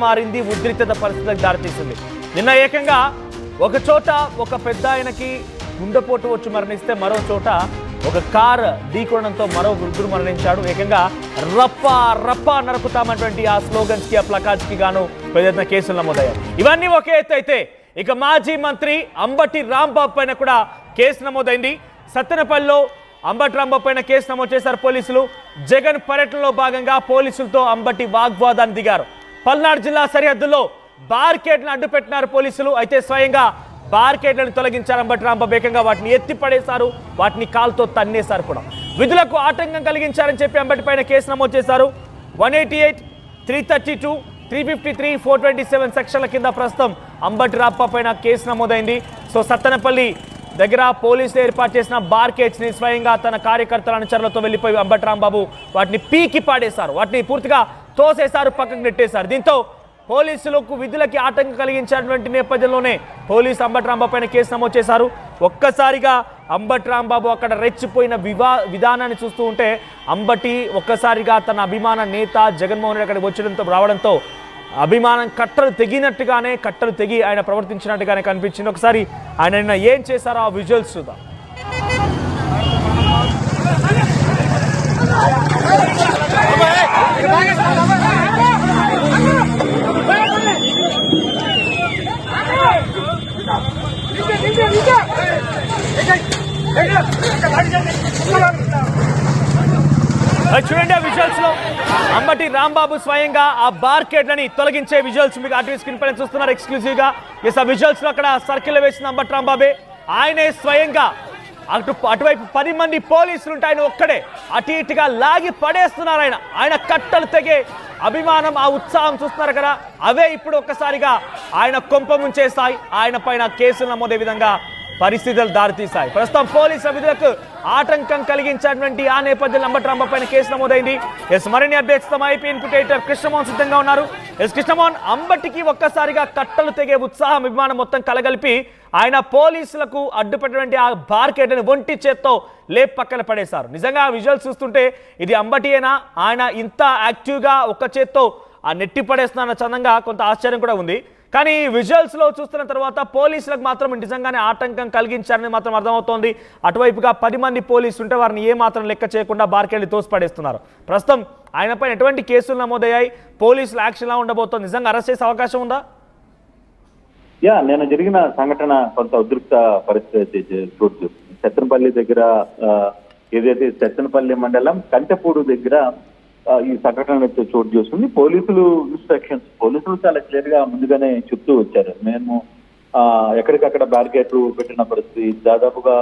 మారింది, ఉద్రిక్తత పరిస్థితులకు దారితీసింది. నిన్న ఏకంగా ఒక చోట ఒక పెద్ద ఆయనకి గుండెపోటు వచ్చి మరణిస్తే మరో చోట ఒక కార్ ఢీకొనడంతో మరో వృద్ధుడు మరణించాడు. ఏకంగా రప్పా రప్పా నరుకుతామన్నటువంటి ఆ స్లోగన్స్ కి, ఆ ప్లకార్డ్స్ కి గాను పెద్ద కేసులు నమోదయ్యాయి. ఇవన్నీ ఒకే ఎత్తు అయితే ఇక మాజీ మంత్రి అంబటి రాంబాబు పైన కూడా కేసు నమోదైంది. సత్తెనపల్లిలో అంబటి రాంబాబు పైన కేసు నమోదు చేశారు పోలీసులు. జగన్ పర్యటనలో భాగంగా పోలీసులతో అంబటి వాగ్వాదాన్ని దిగారు. పల్నాడు జిల్లా సరిహద్దుల్లో బార్కేడ్లను అడ్డుపెట్టినారు పోలీసులు. అయితే స్వయంగా బార్కేడ్లను తొలగించారు అంబటి రాంబాబు. ఏకంగా వాటిని ఎత్తి పడేశారు, వాటిని కాల్తో తన్నేశారు కూడా. విధులకు ఆటంకం కలిగించారని చెప్పి అంబటి పైన కేసు నమోదు చేశారు. 188, 332, 353, 427 సెక్షన్ల కింద ప్రస్తుతం అంబటి రాంబాబు పైన కేసు నమోదైంది. సో సత్తెనపల్లి దగ్గర పోలీసులు ఏర్పాటు చేసిన బార్కేడ్స్ ని స్వయంగా తన కార్యకర్తల అనుచరులతో వెళ్ళిపోయి అంబటి రాంబాబు వాటిని పీకి పాడేశారు, వాటిని పూర్తిగా తోసేశారు, పక్కకు నెట్టేశారు. దీంతో పోలీసులకు విధులకి ఆటంకం కలిగించినటువంటి నేపథ్యంలోనే పోలీసు అంబటి రాంబాబు పైన కేసు నమోదు చేశారు. ఒక్కసారిగా అంబటి రాంబాబు అక్కడ రెచ్చిపోయిన విధానాన్ని చూస్తూ ఉంటే అంబటి ఒక్కసారిగా తన అభిమాన నేత జగన్మోహన్ రెడ్డి అక్కడికి రావడంతో అభిమానం కట్టలు తెగినట్టుగానే, కట్టలు తెగి ఆయన ప్రవర్తించినట్టుగానే కనిపించింది. ఒకసారి ఆయన నిన్న ఏం చేశారో ఆ విజువల్స్ చూద్దాం. చూడండి ఆ విజువల్స్ లో అంబటి రాంబాబు స్వయంగా ఆ బార్కేడ్లని తొలగించే విజువల్స్ మీకు అటు స్క్రీన్ పైన చూస్తున్నారు ఎక్స్క్లూజివ్ గా. ఆ విజువల్స్ లో అక్కడ సర్కిల్ వేసిన అంబటి రాంబాబే, ఆయనే స్వయంగా అటువైపు 10 మంది పోలీసులు ఉంటే ఆయన ఒక్కడే అటు ఇటుగా లాగి పడేస్తున్నారు. ఆయన కట్టలు తెగే అభిమానం, ఆ ఉత్సాహం చూస్తున్నారు కదా, అవే ఇప్పుడు ఒక్కసారిగా ఆయన కొంప ముంచేస్తాయి. ఆయన పైన కేసులు నమోదే విధంగా పరిస్థితులు దారితీశాయి. ప్రస్తుతం పోలీసుల విధులకు ఆటంకం కలిగించినటువంటి ఆ నేపథ్యంలో అంబటి రాంబాబు పైన కేసు నమోదైంది. మరిన్ని అప్డేట్స్ తమ ఐపీ ఇన్పుట్ ఎడిటర్ కృష్ణమోహన్ సిద్ధంగా ఉన్నారు. కృష్ణమోహన్, అంబటికి ఒక్కసారిగా కట్టలు తెగే ఉత్సాహం, అభిమానం మొత్తం కలగలిపి ఆయన పోలీసులకు అడ్డుపెట్టినటువంటి ఆ బార్కేడ్ని ఒంటి చేత్తో లేపు పక్కన పడేశారు. నిజంగా ఆ విజువల్స్ చూస్తుంటే ఇది అంబటియేనా, ఆయన ఇంత యాక్టివ్గా ఒక్క చేత్తో ఆ నెట్టి పడేస్తున్న చందంగా కొంత ఆశ్చర్యం కూడా ఉంది. కానీ విజువల్స్ లో చూస్తున్న తర్వాత పోలీసులకు మాత్రం నిజంగానే ఆటంకం కలిగించారని మాత్రం అర్థమవుతోంది. అటువైపుగా 10 మంది పోలీసులు ఉంటే వారిని ఏ మాత్రం లెక్క చేయకుండా బార్కెళ్ళి తోసిపడేస్తున్నారు. ప్రస్తుతం ఆయనపై ఎటువంటి కేసులు నమోదయ్యాయి, పోలీసులు యాక్షన్ ఎలా ఉండబోతోంది, నిజంగా అరెస్ట్ చేసే అవకాశం ఉందా? నేను జరిగిన సంఘటన కొంత ఉద్రిక్త పరిస్థితి చోటు చూస్తుంది. సత్తెనపల్లి దగ్గర, ఏదైతే సత్తెనపల్లి మండలం కంటెపూడు దగ్గర ఈ సంఘటన చోటు చేస్తుంది. పోలీసులు చాలా క్లియర్ గా ముందుగానే చెప్తూ వచ్చారు. మేము ఎక్కడికక్కడ బ్యారికేడ్లు పెట్టిన పరిస్థితి, దాదాపుగా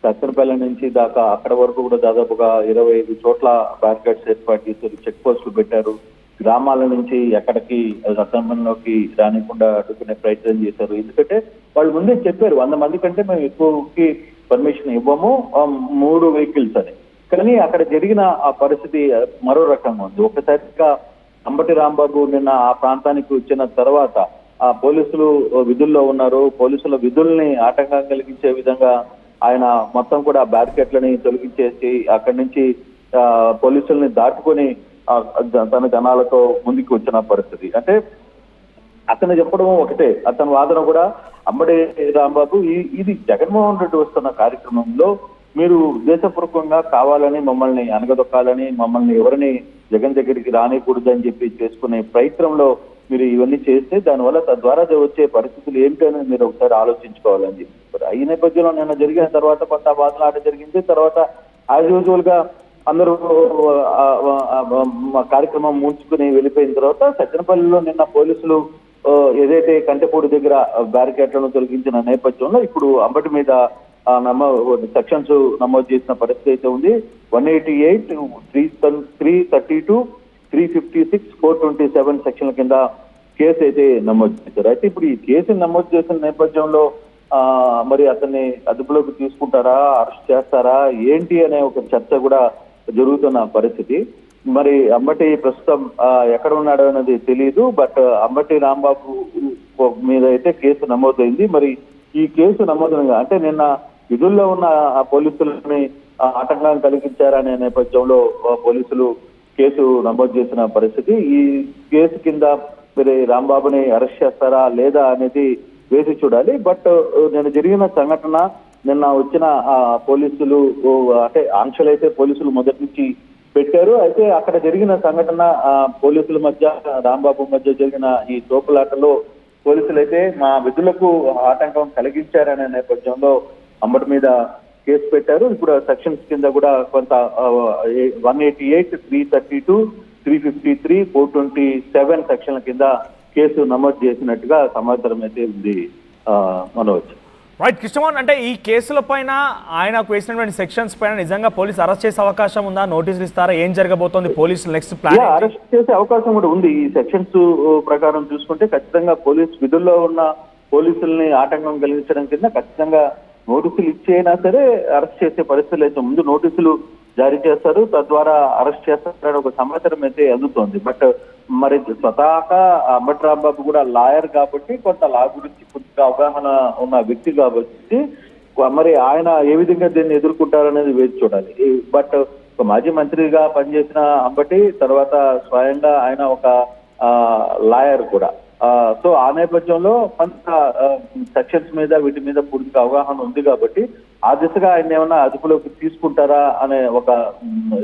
సత్తెనపల్లి నుంచి దాకా అక్కడ వరకు కూడా దాదాపుగా 25 చోట్ల బ్యారికేడ్స్ ఏర్పాటు చేశారు, చెక్ పోస్టులు పెట్టారు. గ్రామాల నుంచి ఎక్కడికి సత్తెనపల్లిలోకి రానికుండా అడ్డుకునే ప్రయత్నం చేశారు. ఎందుకంటే వాళ్ళు ముందే చెప్పారు 100 మంది కంటే మేము ఎక్కువకి పర్మిషన్ ఇవ్వము, 3 వెహికల్స్ అని. కానీ అక్కడ జరిగిన ఆ పరిస్థితి మరో రకంగా ఉంది. ఒకసారిగా అంబటి రాంబాబు నిన్న ఆ ప్రాంతానికి వచ్చిన తర్వాత ఆ పోలీసులు విధుల్లో ఉన్నారు, పోలీసుల విధుల్ని ఆటంకం కలిగించే విధంగా ఆయన మొత్తం కూడా బ్యారికేడ్లని తొలగించేసి అక్కడి నుంచి పోలీసుల్ని దాటుకొని తన జనాలతో ముందుకు వచ్చిన పరిస్థితి. అంటే అతను చెప్పడం ఒకటే, అతని వాదన కూడా అంబటి రాంబాబు ఇది జగన్మోహన్ రెడ్డి వస్తున్న కార్యక్రమంలో మీరు ఉద్దేశపూర్వకంగా కావాలని మమ్మల్ని అనగదొక్కాలని, మమ్మల్ని ఎవరిని జగన్ దగ్గరికి రానికూడదని చెప్పి చేసుకునే ప్రయత్నంలో మీరు ఇవన్నీ చేస్తే దానివల్ల తద్వారా వచ్చే పరిస్థితులు ఏంటని మీరు ఒకసారి ఆలోచించుకోవాలని చెప్పారు. ఈ నేపథ్యంలో నిన్న జరిగిన తర్వాత కొంత బాధలాట జరిగింది. తర్వాత యాజ్ యూజువల్ గా అందరూ కార్యక్రమం ముంచుకుని వెళ్ళిపోయిన తర్వాత సత్తెనపల్లిలో నిన్న పోలీసులు ఏదైతే కంటెపూడి దగ్గర బ్యారికేడ్లను తొలగించిన నేపథ్యంలో ఇప్పుడు అంబటి మీద సెక్షన్స్ నమోదు చేసిన పరిస్థితి అయితే ఉంది. 188, 332, 356, 427 సెక్షన్ల కింద కేసు అయితే నమోదు చేశారు. అయితే ఇప్పుడు ఈ కేసు నమోదు చేసిన నేపథ్యంలో మరి అతన్ని అదుపులోకి తీసుకుంటారా, అరెస్ట్ చేస్తారా ఏంటి అనే ఒక చర్చ కూడా జరుగుతున్న పరిస్థితి. మరి అంబటి ప్రస్తుతం ఎక్కడ ఉన్నాడు అనేది తెలియదు. బట్ అంబటి రాంబాబు మీద అయితే కేసు నమోదైంది. మరి ఈ కేసు నమోదుగా అంటే నిన్న విధుల్లో ఉన్న పోలీసులని ఆటంకం కలిగించారనే నేపథ్యంలో పోలీసులు కేసు నమోదు చేసిన పరిస్థితి. ఈ కేసు కింద మరి రాంబాబుని అరెస్ట్ చేస్తారా లేదా అనేది వేసి చూడాలి. బట్ నేను జరిగిన సంఘటన నిన్న వచ్చిన పోలీసులు అంటే ఆంక్షలు అయితే పోలీసులు మొదటి నుంచి పెట్టారు. అయితే అక్కడ జరిగిన సంఘటన పోలీసుల మధ్య రాంబాబు మధ్య జరిగిన ఈ తోపులాటలో పోలీసులు అయితే మా విధులకు ఆటంకం కలిగించారనే నేపథ్యంలో అంబటి మీద కేసు పెట్టారు. ఇప్పుడు సెక్షన్స్ కింద కూడా కొంత 188, 332, 353, 427 సెక్షన్ల కింద కేసు నమోదు చేసినట్టుగా సమాచారం అయితే ఉంది మనోజ్. రైట్ కృష్ణమోహన్, అంటే ఈ కేసుల పైన ఆయనకు వేసినటువంటి సెక్షన్స్ పైన నిజంగా పోలీసు అరెస్ట్ చేసే అవకాశం ఉందా? నోటీసులు ఇస్తారా? ఏం జరగబోతోంది? పోలీసులు నెక్స్ట్ ప్లాన్ అరెస్ట్ చేసే అవకాశం కూడా ఉంది. ఈ సెక్షన్స్ ప్రకారం చూసుకుంటే ఖచ్చితంగా పోలీస్ విధుల్లో ఉన్న పోలీసుల్ని ఆటంకం కలిగించడం కింద ఖచ్చితంగా నోటీసులు ఇచ్చైనా సరే అరెస్ట్ చేసే పరిస్థితులు అయితే ముందు నోటీసులు జారీ చేస్తారు, తద్వారా అరెస్ట్ చేస్తారని ఒక సమాచారం అయితే అందుతోంది. బట్ మరి స్వతహాగా అంబటి రాంబాబు కూడా లాయర్ కాబట్టి కొంత లా గురించి పూర్తిగా అవగాహన ఉన్న వ్యక్తి కాబట్టి మరి ఆయన ఏ విధంగా దీన్ని ఎదుర్కొంటారనేది వేచి చూడాలి. బట్ ఒక మాజీ మంత్రిగా పనిచేసిన అంబటి తర్వాత స్వయంగా ఆయన ఒక లాయర్ కూడా. సో ఆ నేపథ్యంలో కొంత సెక్షన్స్ మీద వీటి మీద పూర్తిగా అవగాహన ఉంది కాబట్టి ఆ దిశగా ఆయన ఏమన్నా అదుపులోకి తీసుకుంటారా అనే ఒక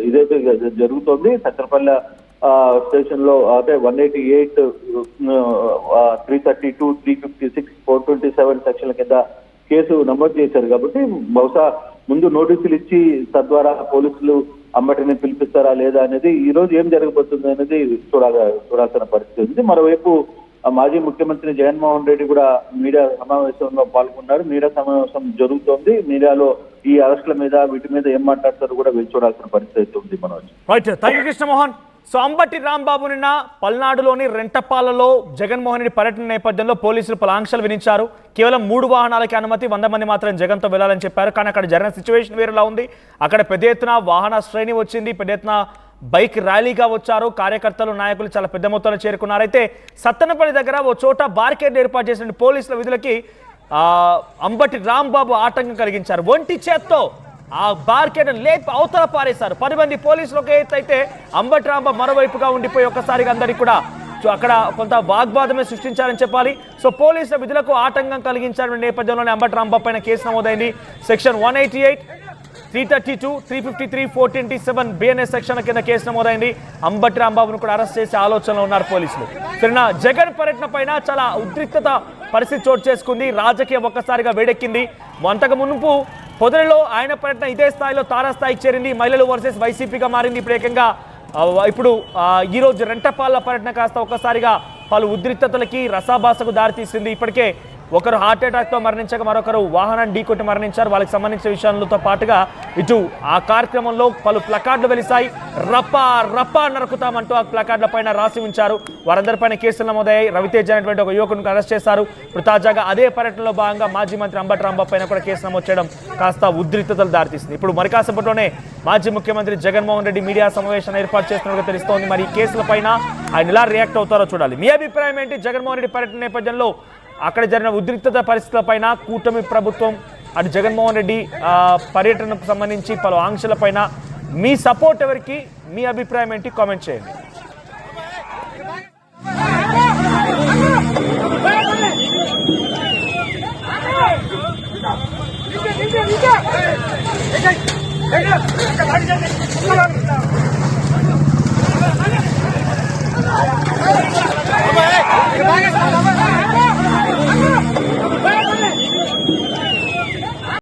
ఇదైతే జరుగుతోంది. సత్తెనపల్లి స్టేషన్ లో అంటే 188, 332, 356, 427 సెక్షన్ల కింద కేసు నమోదు చేశారు కాబట్టి బహుశా ముందు నోటీసులు ఇచ్చి తద్వారా పోలీసులు అంబటిని పిలిపిస్తారా లేదా అనేది ఈ రోజు ఏం జరగబోతుంది అనేది చూడాల్సిన పరిస్థితి ఉంది. మరోవైపు మాజీ ముఖ్యమంత్రి జగన్మోహన్ రెడ్డి కూడా మీడియా సమావేశంలో పాల్గొన్నారు. మీడియా సమావేశం జరుగుతోంది. మీడియాలో ఈ అరెస్టుల మీద వీటి మీద ఏం మాట్లాడతారో కూడా వేచి చూడాల్సిన పరిస్థితి ఉంది Manoj. Right, thank you Krishnamohan. So Ambati Rambabu నిన్న పల్నాడులోని రెంటపాలలో జగన్మోహన్ రెడ్డి పర్యటన నేపథ్యంలో పోలీసులు పలు ఆంక్షలు విధించారు. కేవలం 3 వాహనాలకి అనుమతి, 100 మంది మాత్రం జగన్తో వెళ్లాలని చెప్పారు. కానీ అక్కడ జరిగిన సిచ్యువేషన్ వేరేలా ఉంది. అక్కడ పెద్ద ఎత్తున వాహన శ్రేణి వచ్చింది, పెద్ద ఎత్తున బైక్ ర్యాలీగా వచ్చారు. కార్యకర్తలు, నాయకులు చాలా పెద్ద మొత్తంలో చేరుకున్నారు. అయితే సత్తెనపల్లి దగ్గర ఓ చోట బార్కెట్ ఏర్పాటు చేసిన పోలీసుల విధులకి అంబటి రాంబాబు ఆటంకం కలిగించారు. ఒంటి చేత్తో ఆ బార్కెట్ లేపి అవతల పారేశారు. 10 మంది పోలీసులు ఒక ఎత్తు అయితే అంబటి రాంబాబు మరోవైపుగా ఉండిపోయి ఒక్కసారిగా అందరికీ కూడా అక్కడ కొంత వాగ్వాదమే సృష్టించారని చెప్పాలి. సో పోలీసుల విధులకు ఆటంకం కలిగించారనే నేపథ్యంలోనే అంబటి రాంబాబు పైన కేసు నమోదైంది. సెక్షన్ 188, 332, 353, 427 బిఎన్ఎస్ సెక్షన్ల కింద కేసు నమోదైంది. అంబటి రాంబాబును కూడా అరెస్ట్ చేసే ఆలోచనలో ఉన్నారు పోలీసులు. సరేనా, జగన్ పర్యటన పైన చాలా ఉద్రిక్తత పరిస్థితి చోటు చేసుకుంది. రాజకీయం ఒక్కసారిగా వేడెక్కింది. అంతకు మునుపు పొదరిలో ఆయన పర్యటన ఇదే స్థాయిలో తారాస్థాయికి చేరింది. మహిళలు వర్సెస్ వైసీపీగా మారింది. ఇప్పుడు ఏకంగా ఇప్పుడు ఈరోజు రెంటపాల పర్యటన కాస్త ఒక్కసారిగా పలు ఉద్రిక్తతలకి రసాభాసకు దారితీసింది. ఇప్పటికే ఒకరు హార్ట్ అటాక్తో మరణించగా మరొకరు వాహనాన్ని ఢీకొట్టి మరణించారు. వాళ్ళకి సంబంధించిన విషయాలతో పాటుగా ఇటు ఆ కార్యక్రమంలో పలు ప్లకార్డులు వెలిశాయి. రప్పా రప్పా నరుకుతామంటూ ఆ ప్లకార్డుల పైన రాసి ఉంచారు. వారందరిపైన కేసులు నమోదయ్యాయి. రవితేజ్ అనేటువంటి ఒక యువకుడిని అరెస్ట్ చేశారు. ఇప్పుడు తాజాగా అదే పర్యటనలో భాగంగా మాజీ మంత్రి అంబటి రాంబాబు పైన కూడా కేసు నమోదు చేయడం కాస్త ఉద్రిక్తతలు దారితీసింది. ఇప్పుడు మరి కాసేపట్లోనే మాజీ ముఖ్యమంత్రి జగన్మోహన్ రెడ్డి మీడియా సమావేశాన్ని ఏర్పాటు చేస్తున్నట్టుగా తెలుస్తోంది. మరి ఈ కేసుల పైన ఆయన ఎలా రియాక్ట్ అవుతారో చూడాలి. మీ అభిప్రాయం ఏంటి? జగన్మోహన్ రెడ్డి పర్యటన నేపథ్యంలో అక్కడ జరిగిన ఉద్రిక్తత పరిస్థితులపైన, కూటమి ప్రభుత్వం అటు జగన్మోహన్ రెడ్డి పర్యటనకు సంబంధించి పలు ఆంక్షలపైన మీ సపోర్ట్ ఎవరికి? మీ అభిప్రాయం ఏంటి? కామెంట్ చేయండి.